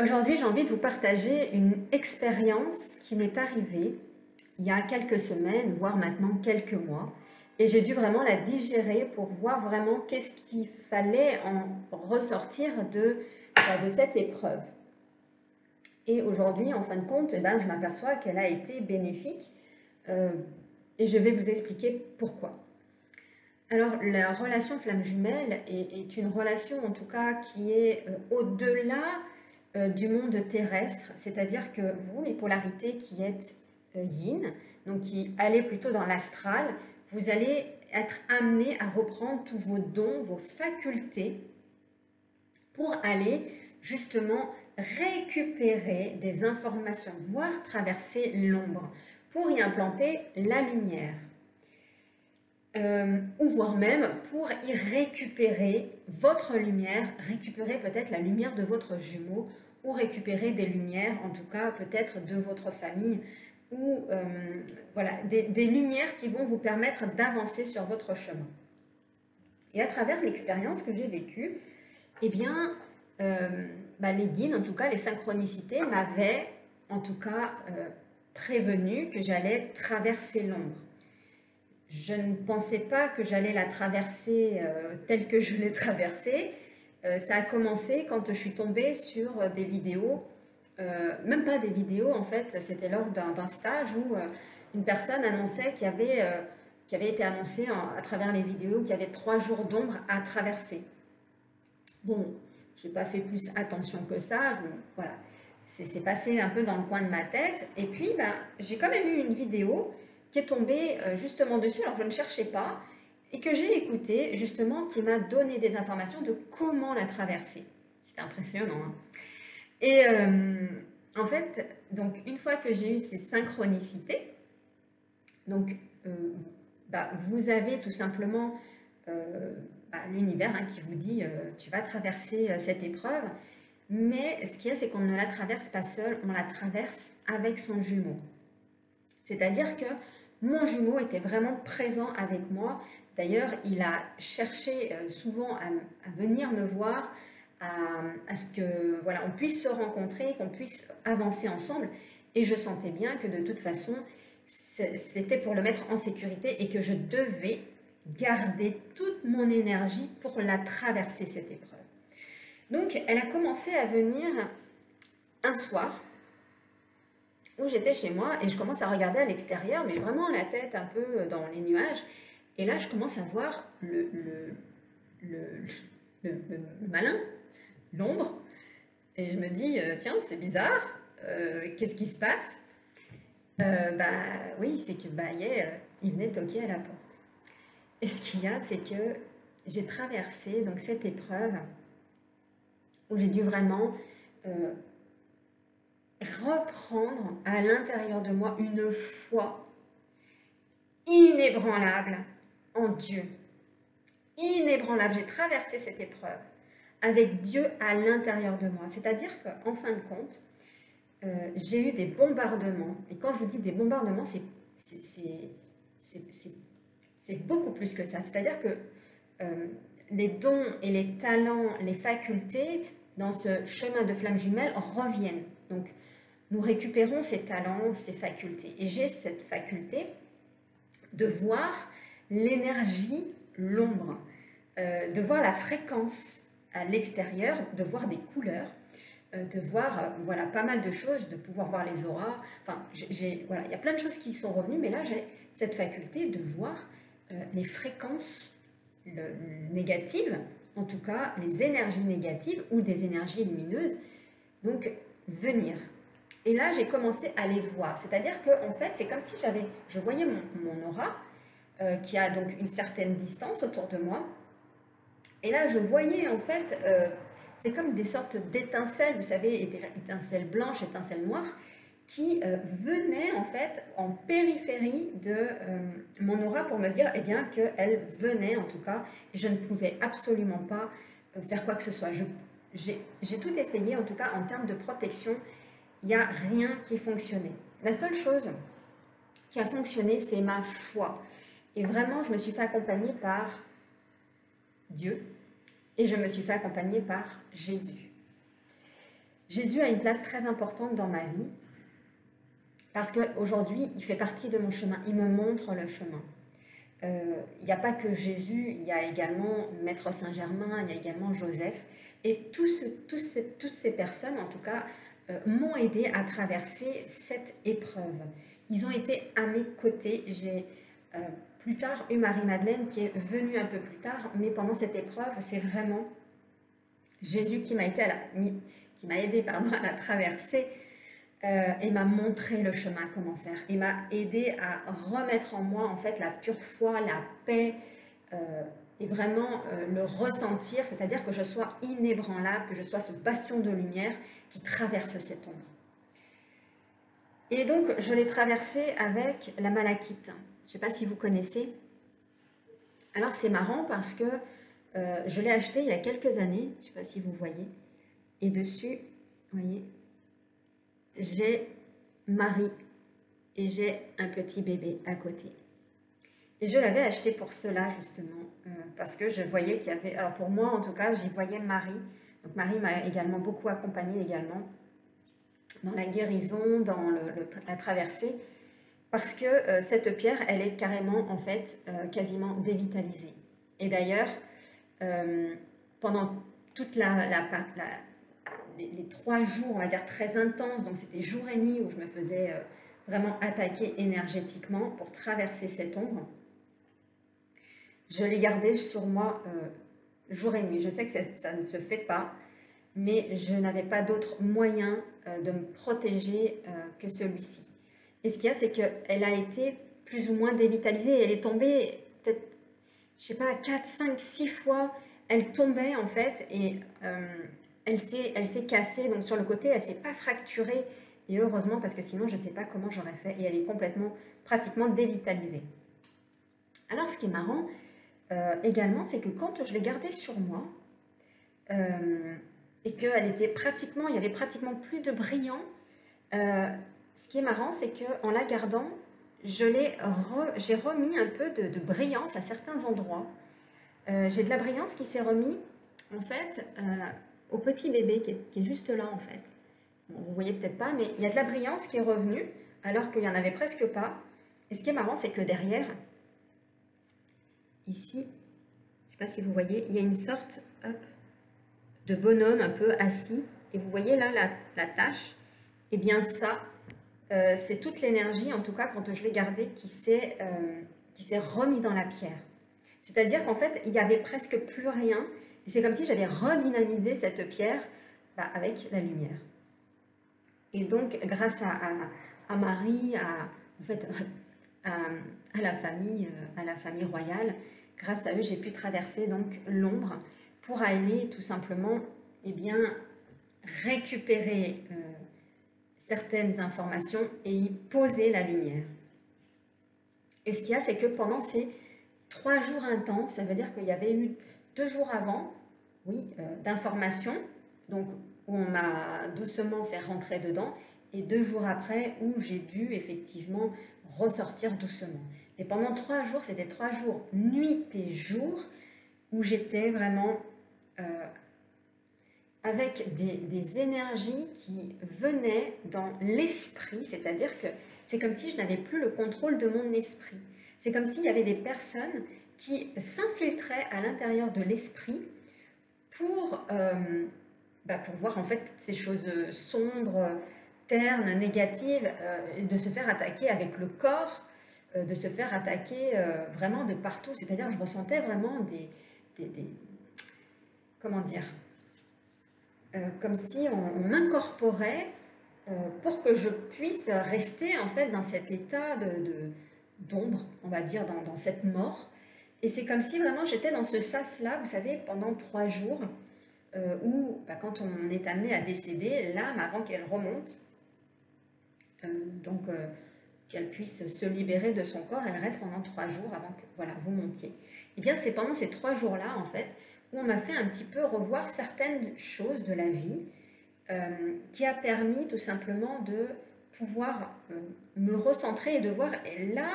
Aujourd'hui, j'ai envie de vous partager une expérience qui m'est arrivée il y a quelques semaines, voire maintenant quelques mois. Et j'ai dû vraiment la digérer pour voir vraiment qu'est-ce qu'il fallait en ressortir de cette épreuve. Et aujourd'hui, en fin de compte, je m'aperçois qu'elle a été bénéfique et je vais vous expliquer pourquoi. Alors, la relation flamme jumelle est une relation, en tout cas, qui est au-delà du monde terrestre, c'est-à-dire que vous, les polarités qui êtes yin, donc qui allez plutôt dans l'astral, vous allez être amené à reprendre tous vos dons, vos facultés, pour aller justement récupérer des informations, voire traverser l'ombre, pour y implanter la lumière. Ou voire même pour y récupérer votre lumière, récupérer peut-être la lumière de votre jumeau, ou récupérer des lumières, en tout cas peut-être de votre famille, ou voilà, des lumières qui vont vous permettre d'avancer sur votre chemin. Et à travers l'expérience que j'ai vécue, eh bien, les guides, en tout cas les synchronicités, m'avaient en tout cas prévenu que j'allais traverser l'ombre. Je ne pensais pas que j'allais la traverser telle que je l'ai traversée. Ça a commencé quand je suis tombée sur des vidéos, même pas des vidéos en fait, c'était lors d'un stage où une personne annonçait qui avait été annoncé à travers les vidéos qu'il y avait 3 jours d'ombre à traverser. Bon, je n'ai pas fait plus attention que ça, voilà, c'est passé un peu dans le coin de ma tête. Et puis, j'ai quand même eu une vidéo qui est tombée justement dessus, alors je ne cherchais pas, et que j'ai écouté justement, qui m'a donné des informations de comment la traverser. C'était impressionnant. Hein. Et en fait, donc une fois que j'ai eu ces synchronicités, donc vous avez tout simplement l'univers qui vous dit tu vas traverser cette épreuve, mais ce qu'il y a, c'est qu'on ne la traverse pas seul, on la traverse avec son jumeau. C'est-à-dire que mon jumeau était vraiment présent avec moi. D'ailleurs, il a cherché souvent à venir me voir, à ce que voilà, on puisse se rencontrer, qu'on puisse avancer ensemble. Et je sentais bien que de toute façon, c'était pour le mettre en sécurité et que je devais garder toute mon énergie pour la traverser, cette épreuve. Donc, elle a commencé à venir un soir où j'étais chez moi et je commence à regarder à l'extérieur, mais vraiment la tête un peu dans les nuages. Et là, je commence à voir le malin, l'ombre. Et je me dis, tiens, c'est bizarre, qu'est-ce qui se passe? Oui, c'est que il venait toquer à la porte. Et ce qu'il y a, c'est que j'ai traversé donc cette épreuve où j'ai dû vraiment reprendre à l'intérieur de moi une foi inébranlable en Dieu. Inébranlable. J'ai traversé cette épreuve avec Dieu à l'intérieur de moi. C'est-à-dire qu'en fin de compte, j'ai eu des bombardements. Et quand je vous dis des bombardements, c'est beaucoup plus que ça. C'est-à-dire que les dons et les talents, les facultés, dans ce chemin de flamme jumelle, reviennent. Donc, nous récupérons ces talents, ces facultés. Et j'ai cette faculté de voir l'énergie, l'ombre, de voir la fréquence à l'extérieur, de voir des couleurs, de voir voilà, pas mal de choses, de pouvoir voir les auras. Enfin, voilà, il y a plein de choses qui sont revenues, mais là, j'ai cette faculté de voir les fréquences négatives, en tout cas les énergies négatives ou des énergies lumineuses, donc venir. Et là, j'ai commencé à les voir. C'est-à-dire que en fait, c'est comme si je voyais mon aura qui a donc une certaine distance autour de moi. Et là, je voyais en fait, c'est comme des sortes d'étincelles, vous savez, étincelles blanches, étincelles noires, qui venaient en fait en périphérie de mon aura pour me dire eh bien qu'elle venait en tout cas, et je ne pouvais absolument pas faire quoi que ce soit. J'ai tout essayé en tout cas en termes de protection, il n'y a rien qui fonctionnait. La seule chose qui a fonctionné, c'est ma foi. Et vraiment, je me suis fait accompagner par Dieu et je me suis fait accompagner par Jésus. Jésus a une place très importante dans ma vie parce qu'aujourd'hui, il fait partie de mon chemin. Il me montre le chemin. Il n'y a pas que Jésus, il y a également Maître Saint-Germain, il y a également Joseph. Et toutes ces personnes, en tout cas, m'ont aidé à traverser cette épreuve. Ils ont été à mes côtés. J'ai plus tard eu Marie-Madeleine qui est venue un peu plus tard, mais pendant cette épreuve, c'est vraiment Jésus qui m'a aidé à la traverser et m'a montré le chemin, comment faire. Il m'a aidé à remettre en moi en fait la pure foi, la paix et vraiment le ressentir, c'est-à-dire que je sois inébranlable, que je sois ce bastion de lumière qui traverse cette ombre. Et donc, je l'ai traversé avec la malachite. Je ne sais pas si vous connaissez. Alors, c'est marrant parce que je l'ai acheté il y a quelques années. Je ne sais pas si vous voyez. Et dessus, vous voyez, j'ai Marie et j'ai un petit bébé à côté. Et je l'avais acheté pour cela, justement, parce que je voyais qu'il y avait... Alors, pour moi, en tout cas, j'y voyais Marie. Donc, Marie m'a également beaucoup accompagnée également dans la guérison, dans la traversée, parce que cette pierre, elle est carrément, en fait, quasiment dévitalisée. Et d'ailleurs, pendant toute les 3 jours, on va dire, très intenses, donc c'était jour et nuit où je me faisais vraiment attaquer énergétiquement pour traverser cette ombre, je l'ai gardée sur moi jour et nuit. Je sais que ça ne se fait pas, mais je n'avais pas d'autre moyen de me protéger que celui-ci. Et ce qu'il y a, c'est qu'elle a été plus ou moins dévitalisée. Elle est tombée peut-être, je sais pas, 4, 5, 6 fois. Elle tombait en fait et elle s'est cassée. Donc sur le côté, elle ne s'est pas fracturée. Et heureusement, parce que sinon, je ne sais pas comment j'aurais fait. Et elle est pratiquement dévitalisée. Alors ce qui est marrant également, c'est que quand je l'ai gardée sur moi, et qu'elle était pratiquement, il y avait pratiquement plus de brillant. Ce qui est marrant, c'est qu'en la gardant, j'ai remis un peu de brillance à certains endroits. J'ai de la brillance qui s'est remis, en fait, au petit bébé qui est juste là, en fait. Bon, vous voyez peut-être pas, mais il y a de la brillance qui est revenue, alors qu'il n'y en avait presque pas. Et ce qui est marrant, c'est que derrière, ici, je ne sais pas si vous voyez, il y a une sorte, hop, de bonhomme un peu assis, et vous voyez là la tache, et bien ça, c'est toute l'énergie, en tout cas quand je l'ai gardé, qui s'est remis dans la pierre. C'est-à-dire qu'en fait, il n'y avait presque plus rien, et c'est comme si j'avais redynamisé cette pierre avec la lumière. Et donc, grâce à Marie, en fait, à la famille royale, grâce à eux, j'ai pu traverser donc l'ombre, pour aller tout simplement récupérer certaines informations et y poser la lumière. Et ce qu'il y a, c'est que pendant ces 3 jours intenses, ça veut dire qu'il y avait eu 2 jours avant, d'informations, donc où on m'a doucement fait rentrer dedans, et 2 jours après où j'ai dû effectivement ressortir doucement. Et pendant 3 jours, c'était 3 jours, nuit et jour, où j'étais vraiment avec des énergies qui venaient dans l'esprit, c'est-à-dire que c'est comme si je n'avais plus le contrôle de mon esprit. C'est comme s'il y avait des personnes qui s'infiltraient à l'intérieur de l'esprit pour voir en fait toutes ces choses sombres, ternes, négatives, et de se faire attaquer avec le corps, de se faire attaquer vraiment de partout. C'est-à-dire que je ressentais vraiment comment dire, comme si on m'incorporait pour que je puisse rester en fait dans cet état d'ombre, on va dire, dans cette mort. Et c'est comme si vraiment j'étais dans ce sas-là, vous savez, pendant 3 jours, où quand on est amené à décéder, l'âme, avant qu'elle remonte, qu'elle puisse se libérer de son corps, elle reste pendant 3 jours avant que vous montiez. Et bien c'est pendant ces 3 jours-là, en fait, où on m'a fait un petit peu revoir certaines choses de la vie, qui a permis tout simplement de pouvoir me recentrer et de voir là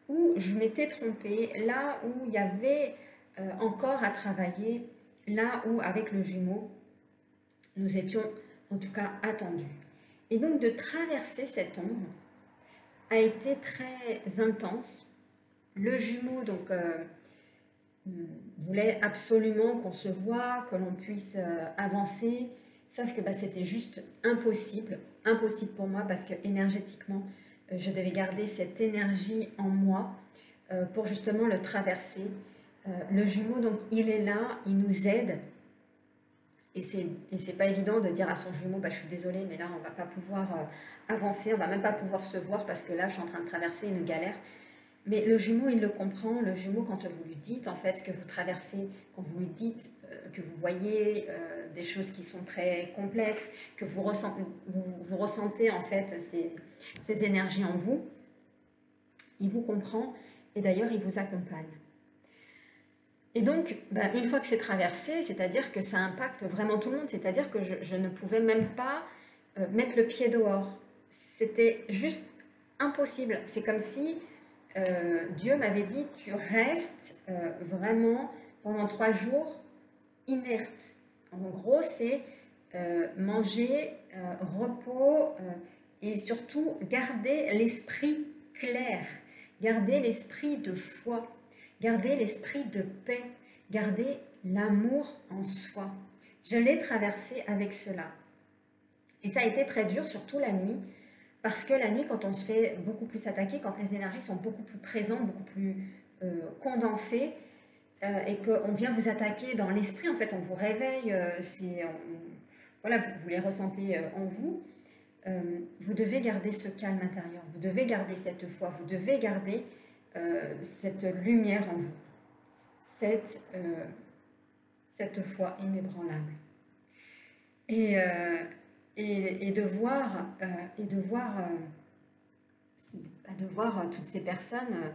où je m'étais trompée, là où il y avait encore à travailler, là où avec le jumeau, nous étions en tout cas attendu. Et donc de traverser cette ombre a été très intense. Le jumeau donc voulait absolument qu'on se voie, que l'on puisse avancer, sauf que c'était juste impossible pour moi parce que énergétiquement, je devais garder cette énergie en moi pour justement le traverser. Le jumeau, donc, il est là, il nous aide. Et c'est pas évident de dire à son jumeau, je suis désolée, mais là, on va pas pouvoir avancer, on va même pas pouvoir se voir parce que là, je suis en train de traverser une galère. Mais le jumeau, il le comprend. Le jumeau, quand vous lui dites en fait ce que vous traversez, quand vous lui dites que vous voyez des choses qui sont très complexes, que vous ressentez en fait ces énergies en vous, il vous comprend et d'ailleurs, il vous accompagne. Et donc, une fois que c'est traversé, c'est-à-dire que ça impacte vraiment tout le monde, c'est-à-dire que je ne pouvais même pas mettre le pied dehors. C'était juste impossible. C'est comme si Dieu m'avait dit, tu restes vraiment pendant 3 jours inerte. En gros, c'est manger, repos et surtout garder l'esprit clair, garder l'esprit de foi, garder l'esprit de paix, garder l'amour en soi. Je l'ai traversé avec cela. Et ça a été très dur, surtout la nuit, parce que la nuit, quand on se fait beaucoup plus attaquer, quand les énergies sont beaucoup plus présentes, beaucoup plus condensées, et qu'on vient vous attaquer dans l'esprit, en fait, on vous réveille, voilà, vous les ressentez en vous, vous devez garder ce calme intérieur, vous devez garder cette foi, vous devez garder cette lumière en vous, cette foi inébranlable. Et de voir toutes ces personnes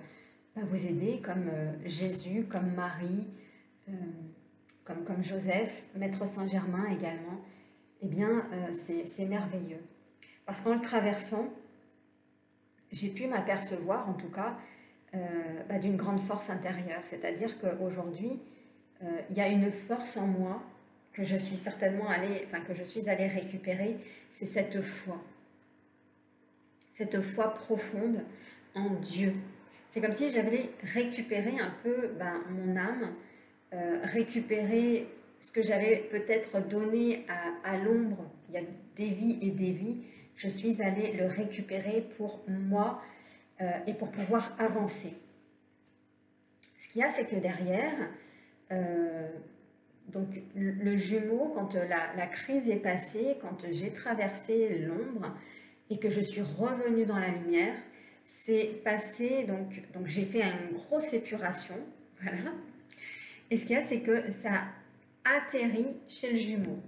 vous aider, comme Jésus, comme Marie, comme Joseph, Maître Saint-Germain également, eh bien, c'est merveilleux. Parce qu'en le traversant, j'ai pu m'apercevoir, en tout cas, d'une grande force intérieure. C'est-à-dire qu'aujourd'hui, il y a une force en moi que je suis certainement allée récupérer, c'est cette foi profonde en Dieu. C'est comme si j'avais récupéré un peu mon âme, récupérer ce que j'avais peut-être donné à l'ombre il y a des vies et des vies. Je suis allée le récupérer pour moi et pour pouvoir avancer. Ce qu'il y a, c'est que derrière, donc le jumeau, quand la crise est passée, quand j'ai traversé l'ombre et que je suis revenue dans la lumière, c'est passé, donc j'ai fait une grosse épuration, voilà. Et ce qu'il y a, c'est que ça atterrit chez le jumeau.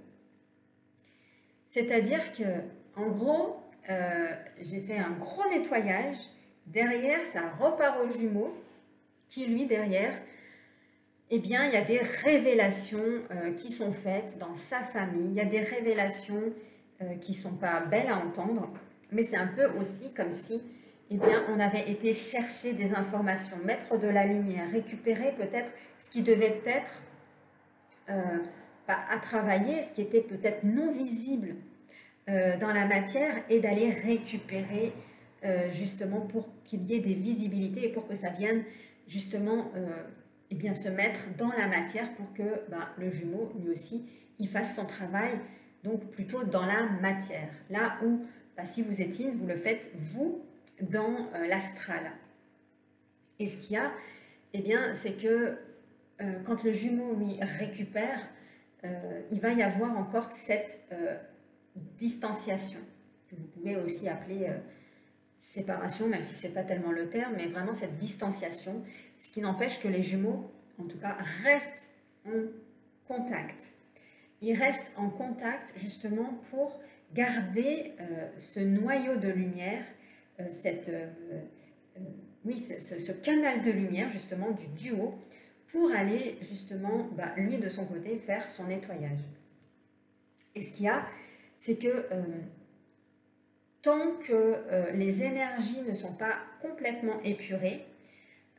C'est-à-dire que, en gros, j'ai fait un gros nettoyage. Derrière, ça repart au jumeau, qui lui, derrière, eh bien, il y a des révélations qui sont faites dans sa famille. Il y a des révélations qui ne sont pas belles à entendre, mais c'est un peu aussi comme si on avait été chercher des informations, mettre de la lumière, récupérer peut-être ce qui devait être à travailler, ce qui était peut-être non visible dans la matière, et d'aller récupérer justement pour qu'il y ait des visibilités et pour que ça vienne justement se mettre dans la matière pour que le jumeau, lui aussi, il fasse son travail, donc plutôt dans la matière. Là où, si vous êtes in, vous le faites, vous, dans l'astral. Et ce qu'il y a, c'est que quand le jumeau, lui, récupère, il va y avoir encore cette distanciation, que vous pouvez aussi appeler séparation, même si ce n'est pas tellement le terme, mais vraiment cette distanciation, ce qui n'empêche que les jumeaux, en tout cas, restent en contact. Ils restent en contact justement pour garder ce noyau de lumière, ce canal de lumière justement du duo, pour aller justement, lui de son côté, faire son nettoyage. Et ce qu'il y a, c'est que tant que les énergies ne sont pas complètement épurées,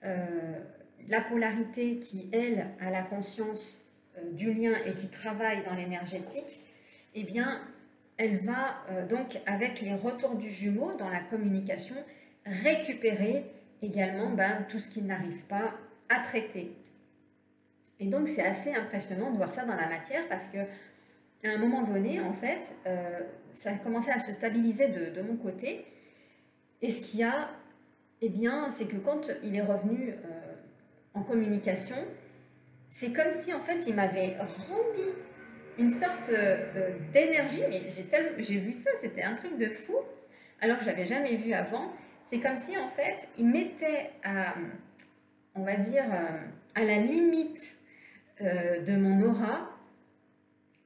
la polarité qui, elle, a la conscience du lien et qui travaille dans l'énergétique, eh bien, elle va donc, avec les retours du jumeau dans la communication, récupérer également tout ce qu'il n'arrive pas à traiter. Et donc, c'est assez impressionnant de voir ça dans la matière parce que à un moment donné, en fait, ça a commencé à se stabiliser de mon côté. Et ce qu'il y a, eh bien, c'est que quand il est revenu en communication, c'est comme si, en fait, il m'avait remis une sorte d'énergie, mais j'ai vu ça, c'était un truc de fou, alors que je n'avais jamais vu avant. C'est comme si, en fait, il mettait à, on va dire, à la limite de mon aura,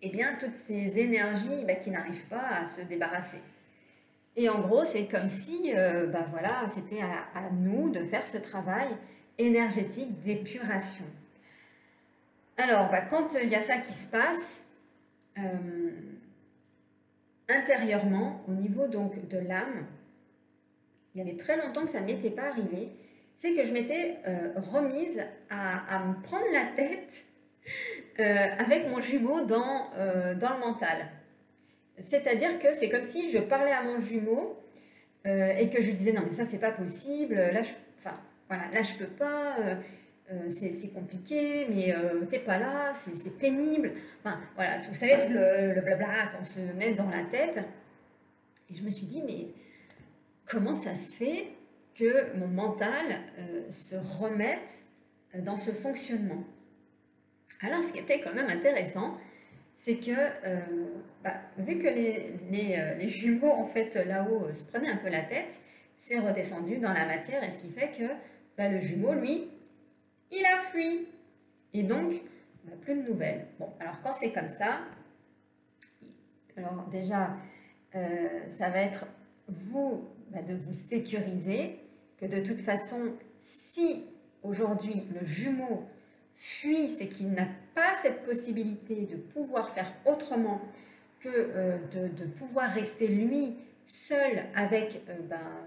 eh bien, toutes ces énergies qui n'arrivent pas à se débarrasser. Et en gros, c'est comme si voilà, c'était à nous de faire ce travail énergétique d'épuration. Alors, quand il y a ça qui se passe, intérieurement, au niveau donc de l'âme, il y avait très longtemps que ça ne m'était pas arrivé, c'est que je m'étais remise à me prendre la tête avec mon jumeau dans le mental. C'est-à-dire que c'est comme si je parlais à mon jumeau et que je lui disais non mais ça c'est pas possible, là je peux pas, c'est compliqué, mais t'es pas là, c'est pénible. Enfin voilà, vous savez le blabla qu'on se met dans la tête. Et je me suis dit mais comment ça se fait que mon mental se remette dans ce fonctionnement? Alors ce qui était quand même intéressant, c'est que, vu que les jumeaux, en fait, là-haut, se prenaient un peu la tête, c'est redescendu dans la matière, et ce qui fait que le jumeau, lui, il a fui. Et donc, plus de nouvelles. Bon, alors quand c'est comme ça, alors déjà, ça va être vous, de vous sécuriser, que de toute façon, si aujourd'hui le jumeau fuit, c'est qu'il n'a pas cette possibilité de pouvoir faire autrement que de pouvoir rester lui seul avec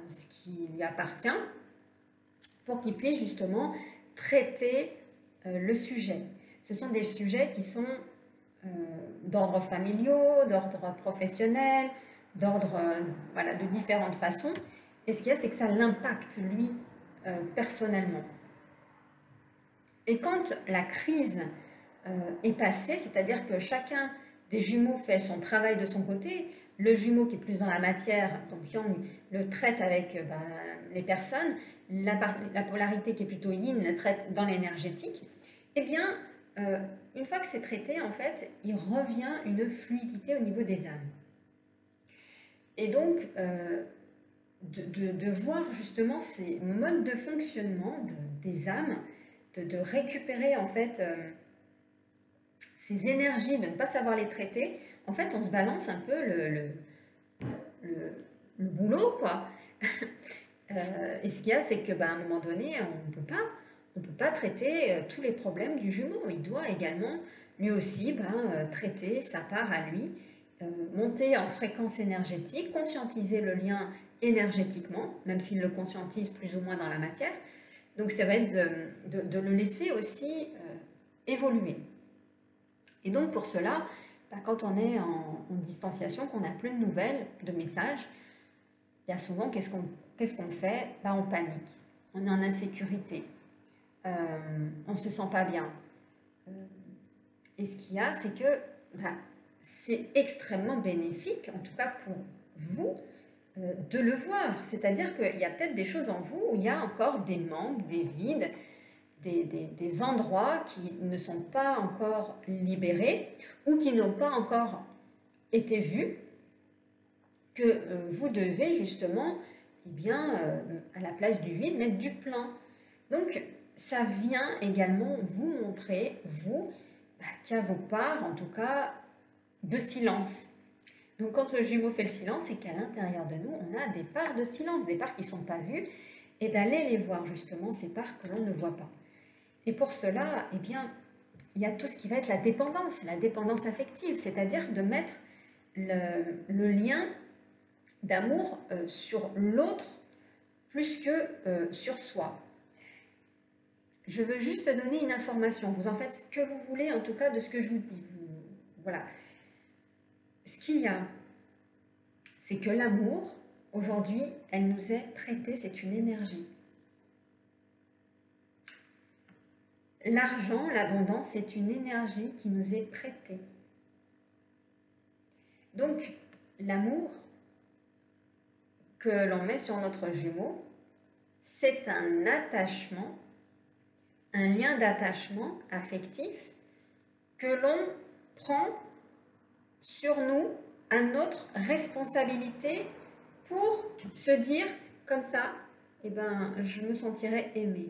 ce qui lui appartient pour qu'il puisse justement traiter le sujet. Ce sont des sujets qui sont d'ordre familial, d'ordre professionnel, d'ordre de différentes façons. Et ce qu'il y a, c'est que ça l'impacte lui personnellement. Et quand la crise est passée, c'est-à-dire que chacun des jumeaux fait son travail de son côté, le jumeau qui est plus dans la matière, donc Yang, le traite avec les personnes, la polarité qui est plutôt yin le traite dans l'énergétique, eh bien, une fois que c'est traité, en fait, il revient une fluidité au niveau des âmes. Et donc, de voir justement ces modes de fonctionnement des âmes, de récupérer en fait ces énergies, de ne pas savoir les traiter, en fait on se balance un peu le boulot quoi. Et ce qu'il y a, c'est que à un moment donné, on peut pas traiter tous les problèmes du jumeau. Il doit également lui aussi traiter sa part à lui, monter en fréquence énergétique, conscientiser le lien énergétiquement, même s'il le conscientise plus ou moins dans la matière. Donc ça va être de le laisser aussi évoluer. Et donc pour cela, quand on est en distanciation, qu'on n'a plus de nouvelles, de messages, il y a souvent, qu'est-ce qu'on fait? On panique, on est en insécurité, on ne se sent pas bien. Et ce qu'il y a, c'est que c'est extrêmement bénéfique, en tout cas pour vous, de le voir. C'est-à-dire qu'il y a peut-être des choses en vous où il y a encore des manques, des vides, des endroits qui ne sont pas encore libérés ou qui n'ont pas encore été vus, que vous devez justement, à la place du vide, mettre du plein. Donc, ça vient également vous montrer, vous, qu'il y a vos parts, en tout cas, de silence. Donc, quand le jumeau fait le silence, c'est qu'à l'intérieur de nous, on a des parts de silence, des parts qui ne sont pas vues, et d'aller les voir, justement, ces parts que l'on ne voit pas. Et pour cela, il y a tout ce qui va être la dépendance affective, c'est-à-dire de mettre le lien d'amour sur l'autre plus que sur soi. Je veux juste donner une information. Vous en faites ce que vous voulez, en tout cas, de ce que je vous dis. Voilà. Ce qu'il y a, c'est que l'amour, aujourd'hui, elle nous est prêtée, c'est une énergie. L'argent, l'abondance, c'est une énergie qui nous est prêtée. Donc, l'amour que l'on met sur notre jumeau, c'est un attachement, un lien d'attachement affectif que l'on prend sur nous à notre responsabilité pour se dire comme ça, eh ben, je me sentirai aimée.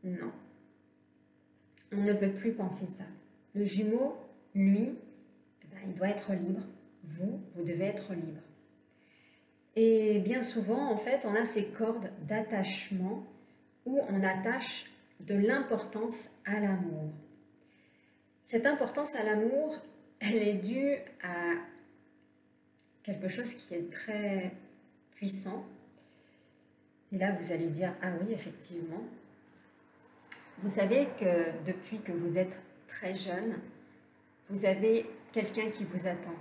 Non, on ne peut plus penser ça. Le jumeau, lui, eh ben, il doit être libre. Vous devez être libre. Et bien souvent, en fait, on a ces cordes d'attachement où on attache de l'importance à l'amour. Cette importance à l'amour, elle est due à quelque chose qui est très puissant. Et là, vous allez dire, ah oui, effectivement. Vous savez que depuis que vous êtes très jeune, vous avez quelqu'un qui vous attend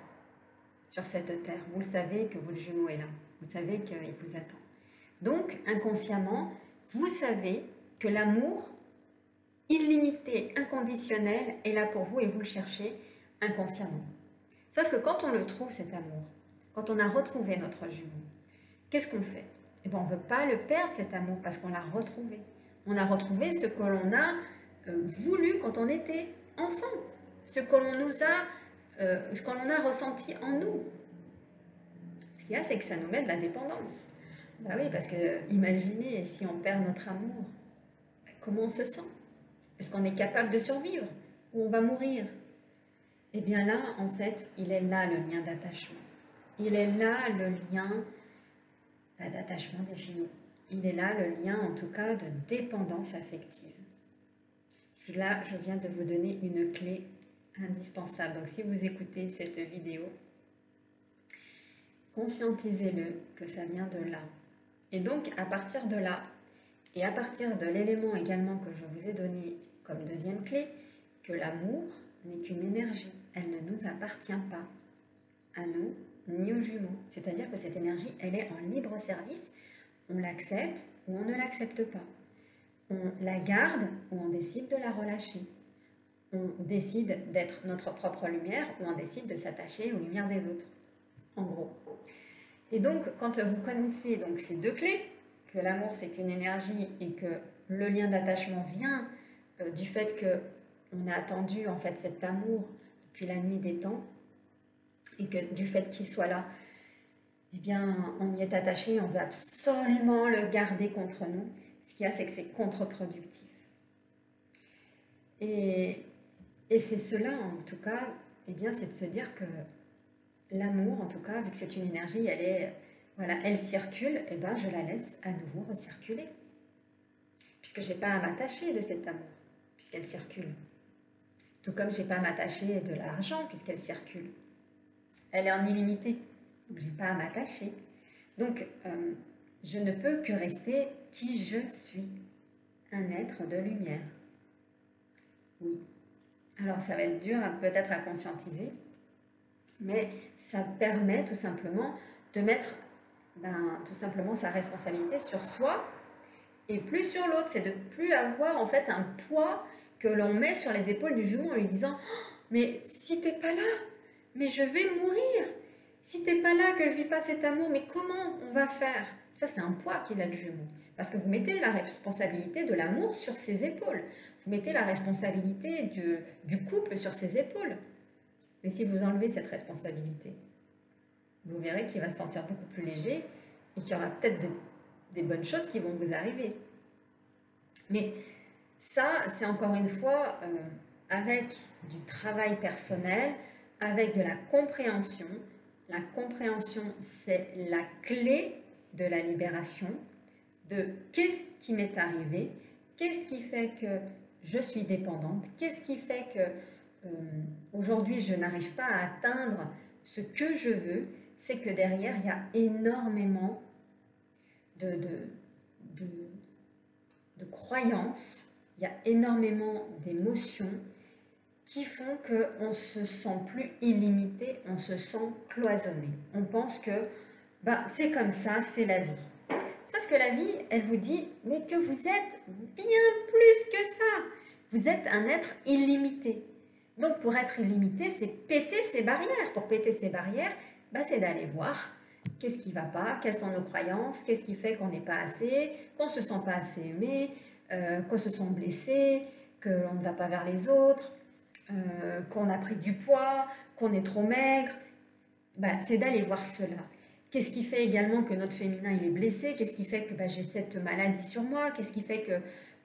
sur cette terre. Vous le savez que votre jumeau est là. Vous savez qu'il vous attend. Donc, inconsciemment, vous savez que l'amour illimité, inconditionnel est là pour vous et vous le cherchez inconsciemment. Sauf que quand on le trouve, cet amour, quand on a retrouvé notre jumeau, qu'est-ce qu'on fait? Eh bien, on ne veut pas le perdre, cet amour, parce qu'on l'a retrouvé. On a retrouvé ce que l'on a voulu quand on était enfant, ce que l'on a ressenti en nous. Ce qu'il y a, c'est que ça nous met de la dépendance. Bah oui, parce que imaginez si on perd notre amour, comment on se sent? Est-ce qu'on est capable de survivre ou on va mourir? Eh bien là, en fait, il est là le lien d'attachement. Il est là le lien d'attachement défini. Il est là le lien, en tout cas, de dépendance affective. Là, je viens de vous donner une clé indispensable. Donc, si vous écoutez cette vidéo, conscientisez-le que ça vient de là. Et donc, à partir de là, et à partir de l'élément également que je vous ai donné comme deuxième clé, que l'amour n'est qu'une énergie. Elle ne nous appartient pas, à nous, ni aux jumeaux. C'est-à-dire que cette énergie, elle est en libre service. On l'accepte ou on ne l'accepte pas. On la garde ou on décide de la relâcher. On décide d'être notre propre lumière ou on décide de s'attacher aux lumières des autres. En gros. Et donc, quand vous connaissez donc, ces deux clés, que l'amour c'est qu'une énergie et que le lien d'attachement vient du fait qu'on a attendu en fait cet amour depuis la nuit des temps et que du fait qu'il soit là, eh bien on y est attaché, on veut absolument le garder contre nous. Ce qu'il y a, c'est que c'est contre-productif. Et c'est cela en tout cas, eh bien c'est de se dire que l'amour en tout cas, vu que c'est une énergie, elle circule, et ben je la laisse à nouveau recirculer. Puisque je n'ai pas à m'attacher de cet amour, puisqu'elle circule. Tout comme je n'ai pas à m'attacher de l'argent, puisqu'elle circule. Elle est en illimité, donc je n'ai pas à m'attacher. Donc, je ne peux que rester qui je suis, un être de lumière. Oui. Alors, ça va être dur peut-être à conscientiser, mais ça permet tout simplement de mettre tout simplement sa responsabilité sur soi et plus sur l'autre. C'est de plus avoir en fait un poids que l'on met sur les épaules du jumeau en lui disant oh, mais si t'es pas là, mais je vais mourir. Si t'es pas là, que je vis pas cet amour, mais comment on va faire? Ça, c'est un poids qu'il a le jumeau. Parce que vous mettez la responsabilité de l'amour sur ses épaules. Vous mettez la responsabilité du couple sur ses épaules. Mais si vous enlevez cette responsabilité, vous verrez qu'il va se sentir beaucoup plus léger et qu'il y aura peut-être des bonnes choses qui vont vous arriver. Mais ça, c'est encore une fois avec du travail personnel, avec de la compréhension. La compréhension, c'est la clé de la libération, de qu'est-ce qui m'est arrivé, qu'est-ce qui fait que je suis dépendante, qu'est-ce qui fait que aujourd'hui je n'arrive pas à atteindre ce que je veux. C'est que derrière, il y a énormément de croyances, il y a énormément d'émotions qui font qu'on ne se sent plus illimité, on se sent cloisonné. On pense que bah, c'est comme ça, c'est la vie. Sauf que la vie, elle vous dit, mais que vous êtes bien plus que ça. Vous êtes un être illimité. Donc pour être illimité, c'est péter ses barrières. Pour péter ses barrières, bah, c'est d'aller voir qu'est-ce qui ne va pas, quelles sont nos croyances, qu'est-ce qui fait qu'on n'est pas assez, qu'on ne se sent pas assez aimé, qu'on se sent blessé, qu'on ne va pas vers les autres, qu'on a pris du poids, qu'on est trop maigre. Bah, c'est d'aller voir cela. Qu'est-ce qui fait également que notre féminin il est blessé? Qu'est-ce qui fait que bah, j'ai cette maladie sur moi? Qu'est-ce qui fait que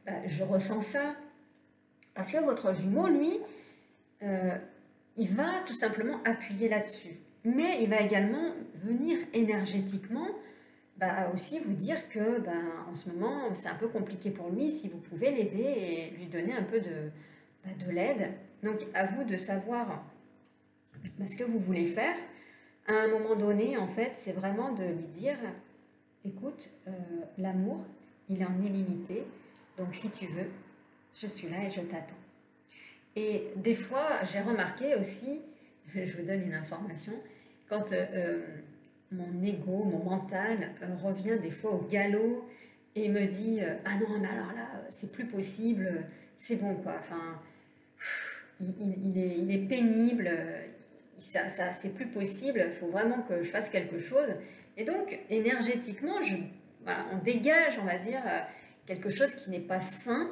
bah, je ressens ça? Parce que votre jumeau, lui, il va tout simplement appuyer là-dessus. Mais il va également venir énergétiquement bah, aussi vous dire que bah, en ce moment, c'est un peu compliqué pour lui, si vous pouvez l'aider et lui donner un peu de l'aide. Donc, à vous de savoir bah, ce que vous voulez faire. À un moment donné, en fait, c'est vraiment de lui dire, écoute, l'amour, il est en illimité, donc si tu veux, je suis là et je t'attends. Et des fois, j'ai remarqué aussi, je vous donne une information, quand mon ego, mon mental revient des fois au galop et me dit ah non, mais alors là, c'est plus possible, c'est bon quoi, enfin, il est pénible, ça c'est plus possible, il faut vraiment que je fasse quelque chose. Et donc, énergétiquement, voilà, on dégage, on va dire, quelque chose qui n'est pas sain.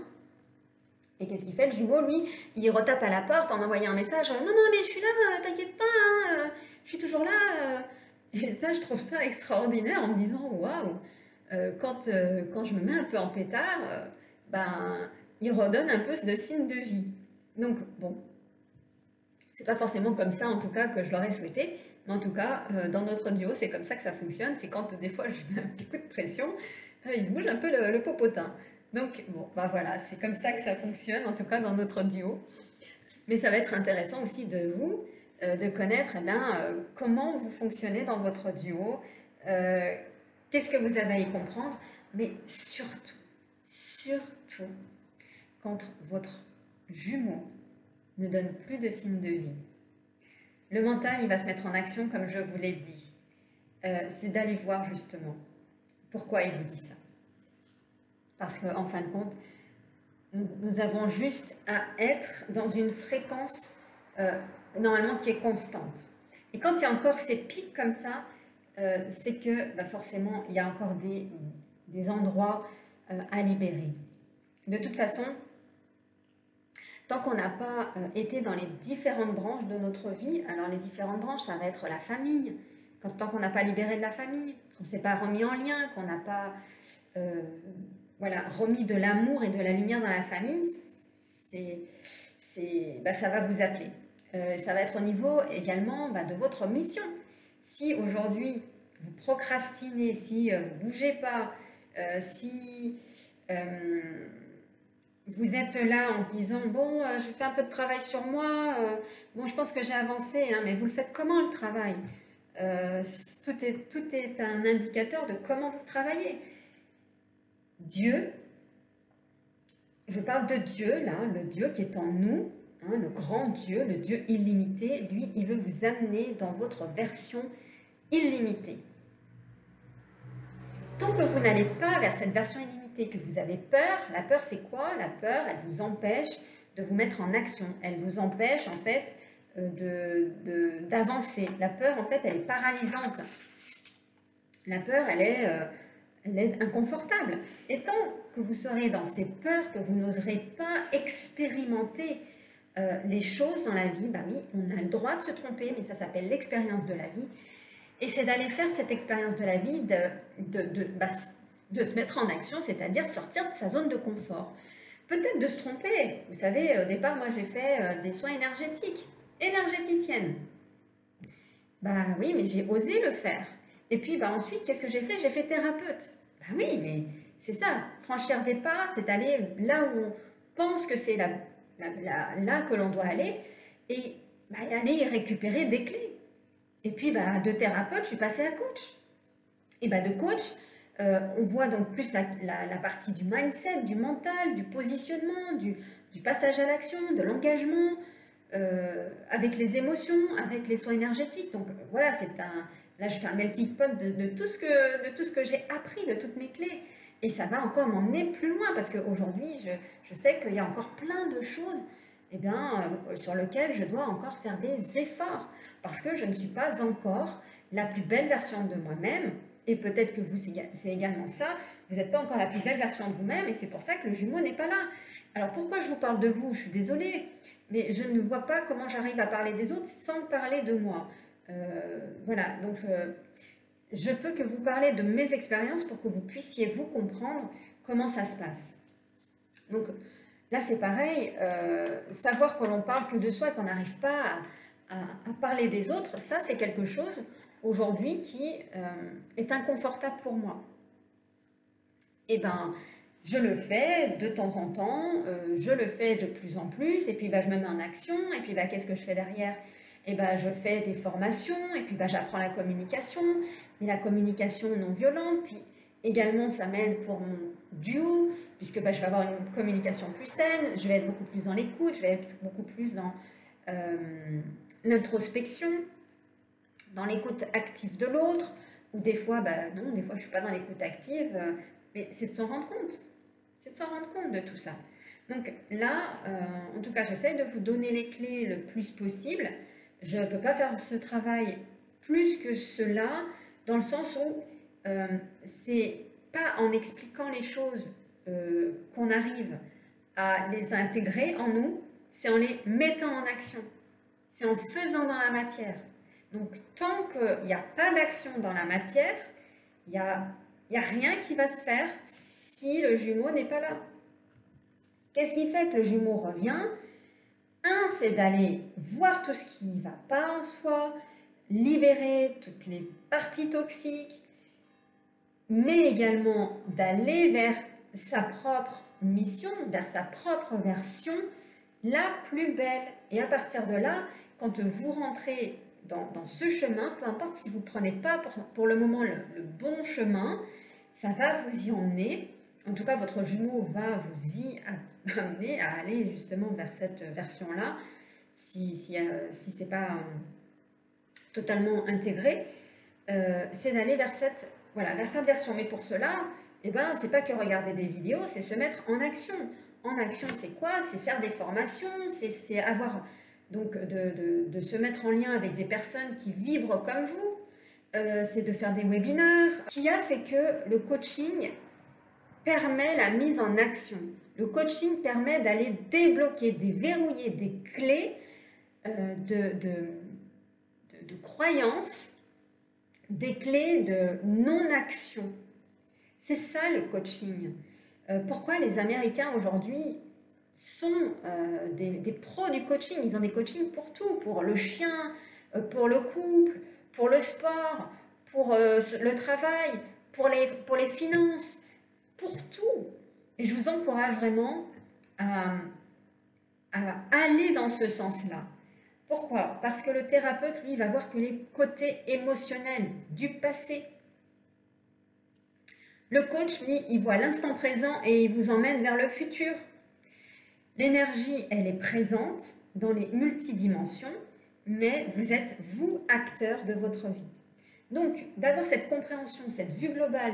Et qu'est-ce qu'il fait? Le jumeau, lui, il retape à la porte en envoyant un message. Non, non, mais je suis là, t'inquiète pas, hein, je suis toujours là. Et ça, je trouve ça extraordinaire en me disant, waouh, quand je me mets un peu en pétard, ben, il redonne un peu de signe de vie. Donc, bon, c'est pas forcément comme ça, en tout cas, que je l'aurais souhaité. Mais en tout cas, dans notre duo, c'est comme ça que ça fonctionne. C'est quand, des fois, je lui mets un petit coup de pression, il se bouge un peu le popotin. Donc, bon, bah voilà, c'est comme ça que ça fonctionne, en tout cas dans notre duo. Mais ça va être intéressant aussi de vous, de connaître là, comment vous fonctionnez dans votre duo, qu'est-ce que vous avez à y comprendre, mais surtout, quand votre jumeau ne donne plus de signe de vie, le mental, il va se mettre en action, comme je vous l'ai dit. C'est d'aller voir justement pourquoi il vous dit ça. Parce qu'en fin de compte, nous avons juste à être dans une fréquence normalement qui est constante. Et quand il y a encore ces pics comme ça, c'est que bah forcément, il y a encore des endroits à libérer. De toute façon, tant qu'on n'a pas été dans les différentes branches de notre vie, alors les différentes branches, ça va être la famille. Tant qu'on n'a pas libéré de la famille, qu'on ne s'est pas remis en lien, qu'on n'a pas... voilà, remis de l'amour et de la lumière dans la famille, bah, ça va vous appeler. Ça va être au niveau également bah, de votre mission. Si aujourd'hui vous procrastinez, si vous ne bougez pas, si vous êtes là en se disant bon, je fais un peu de travail sur moi, bon, je pense que j'ai avancé, hein, mais vous le faites comment le travail? Tout est un indicateur de comment vous travaillez. Dieu, je parle de Dieu là, le Dieu qui est en nous, hein, le grand Dieu, le Dieu illimité, lui, il veut vous amener dans votre version illimitée. Tant que vous n'allez pas vers cette version illimitée, que vous avez peur, la peur c'est quoi? La peur, elle vous empêche de vous mettre en action, elle vous empêche en fait d'avancer. La peur en fait, elle est paralysante. La peur, elle est inconfortable. Et tant que vous serez dans ces peurs, que vous n'oserez pas expérimenter les choses dans la vie, bah oui, on a le droit de se tromper, mais ça s'appelle l'expérience de la vie. Et c'est d'aller faire cette expérience de la vie, de se mettre en action, c'est-à-dire sortir de sa zone de confort. Peut-être de se tromper. Vous savez, au départ, moi j'ai fait des soins énergétiques, énergéticienne. Bah oui, mais j'ai osé le faire. Et puis bah, ensuite, qu'est-ce que j'ai fait? J'ai fait thérapeute. Bah oui, mais c'est ça, franchir des pas, c'est aller là où on pense que c'est là que l'on doit aller et bah, aller récupérer des clés. Et puis bah, de thérapeute, je suis passée à coach. Et bah, de coach, on voit donc plus la partie du mindset, du mental, du positionnement, du passage à l'action, de l'engagement, avec les émotions, avec les soins énergétiques. Donc voilà, là je fais un melting pot de tout ce que j'ai appris, de toutes mes clés. Et ça va encore m'emmener plus loin parce qu'aujourd'hui, je sais qu'il y a encore plein de choses sur lesquelles je dois encore faire des efforts parce que je ne suis pas encore la plus belle version de moi-même. Et peut-être que vous, c'est également ça, vous n'êtes pas encore la plus belle version de vous-même et c'est pour ça que le jumeau n'est pas là. Alors pourquoi je vous parle de vous? Je suis désolée, mais je ne vois pas comment j'arrive à parler des autres sans parler de moi. Voilà, donc je peux que vous parler de mes expériences pour que vous puissiez vous comprendre comment ça se passe. Donc là c'est pareil, savoir que l'on parle que de soi et qu'on n'arrive pas à parler des autres, ça c'est quelque chose aujourd'hui qui est inconfortable pour moi. Et ben, je le fais de temps en temps, je le fais de plus en plus, et puis je me mets en action, et puis qu'est-ce que je fais derrière? Et je fais des formations, et puis j'apprends la communication, mais la communication non violente, puis également ça m'aide pour mon duo, puisque je vais avoir une communication plus saine, je vais être beaucoup plus dans l'écoute, je vais être beaucoup plus dans l'introspection, dans l'écoute active de l'autre, ou des fois, non, des fois je ne suis pas dans l'écoute active, mais c'est de s'en rendre compte. C'est de s'en rendre compte de tout ça. Donc là, en tout cas, j'essaie de vous donner les clés le plus possible. Je ne peux pas faire ce travail plus que cela, dans le sens où c'est pas en expliquant les choses qu'on arrive à les intégrer en nous, c'est en les mettant en action. C'est en faisant dans la matière. Donc, tant qu'il n'y a pas d'action dans la matière, il n'y a rien qui va se faire si le jumeau n'est pas là. Qu'est-ce qui fait que le jumeau revient? Un, c'est d'aller voir tout ce qui ne va pas en soi, libérer toutes les parties toxiques, mais également d'aller vers sa propre mission, vers sa propre version, la plus belle. Et à partir de là, quand vous rentrez dans ce chemin, peu importe si vous ne prenez pas pour le moment le bon chemin, ça va vous y emmener. En tout cas, votre jumeau va vous y amener à aller justement vers cette version-là, si ce n'est pas totalement intégré, c'est d'aller vers cette version. Mais pour cela, c'est pas que regarder des vidéos, c'est se mettre en action. En action, c'est quoi? C'est faire des formations, c'est avoir... Donc, de se mettre en lien avec des personnes qui vibrent comme vous, c'est de faire des webinaires. Ce qu'il y a, c'est que le coaching permet la mise en action. Le coaching permet d'aller débloquer, déverrouiller des clés de croyances, des clés de non-action. C'est ça le coaching. Pourquoi les Américains aujourd'hui sont des pros du coaching? Ils ont des coachings pour tout, pour le chien, pour le couple, pour le sport, pour le travail, pour les finances, pour tout. Et je vous encourage vraiment à aller dans ce sens-là. Pourquoi? Parce que le thérapeute, lui, va voir que les côtés émotionnels du passé. Le coach, lui, il voit l'instant présent et il vous emmène vers le futur. L'énergie, elle est présente dans les multidimensions, mais vous êtes, vous, acteur de votre vie. Donc, d'avoir cette compréhension, cette vue globale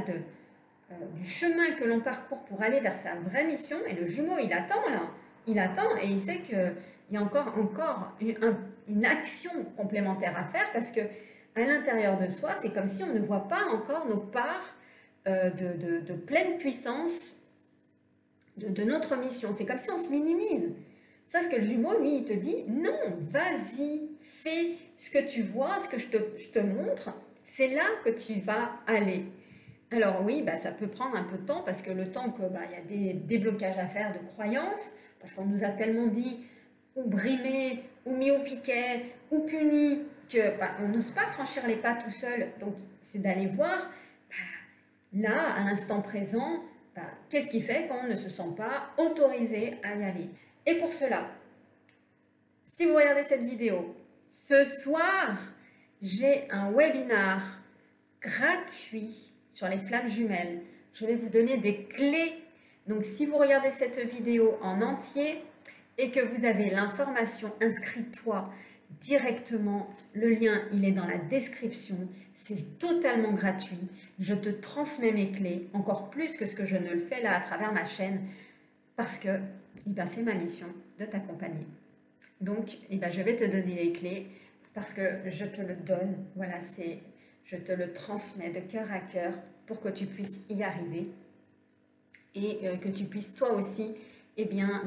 du chemin que l'on parcourt pour aller vers sa vraie mission, et le jumeau, il attend là, il attend et il sait qu'il y a encore une action complémentaire à faire parce que à l'intérieur de soi, c'est comme si on ne voit pas encore nos parts de pleine puissance de notre mission. C'est comme si on se minimise. Sauf que le jumeau, lui, il te dit, non, vas-y, fais ce que tu vois, ce que je te montre, c'est là que tu vas aller. Alors oui, ça peut prendre un peu de temps parce que le temps qu'il y a des déblocages à faire de croyances, parce qu'on nous a tellement dit, ou brimé, ou mis au piquet, ou puni, qu'on n'ose pas franchir les pas tout seul. Donc, c'est d'aller voir, là, à l'instant présent, qu'est-ce qui fait qu'on ne se sent pas autorisé à y aller. Et pour cela, si vous regardez cette vidéo, ce soir, j'ai un webinar gratuit sur les flammes jumelles. Je vais vous donner des clés. Donc, si vous regardez cette vidéo en entier, et que vous avez l'information inscris-toi directement, le lien il est dans la description, c'est totalement gratuit, je te transmets mes clés, encore plus que ce que je ne le fais là à travers ma chaîne, parce que c'est ma mission de t'accompagner. Donc je vais te donner les clés, parce que je te le donne, voilà, je te le transmets de cœur à cœur pour que tu puisses y arriver et que tu puisses toi aussi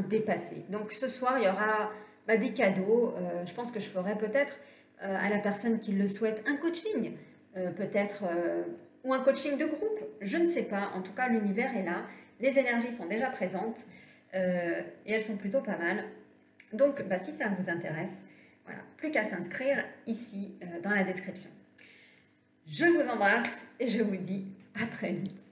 dépasser. Donc ce soir, il y aura des cadeaux. Je pense que je ferai peut-être à la personne qui le souhaite un coaching, peut-être, ou un coaching de groupe. Je ne sais pas. En tout cas, l'univers est là. Les énergies sont déjà présentes et elles sont plutôt pas mal. Donc, si ça vous intéresse, voilà, plus qu'à s'inscrire ici dans la description. Je vous embrasse et je vous dis à très vite.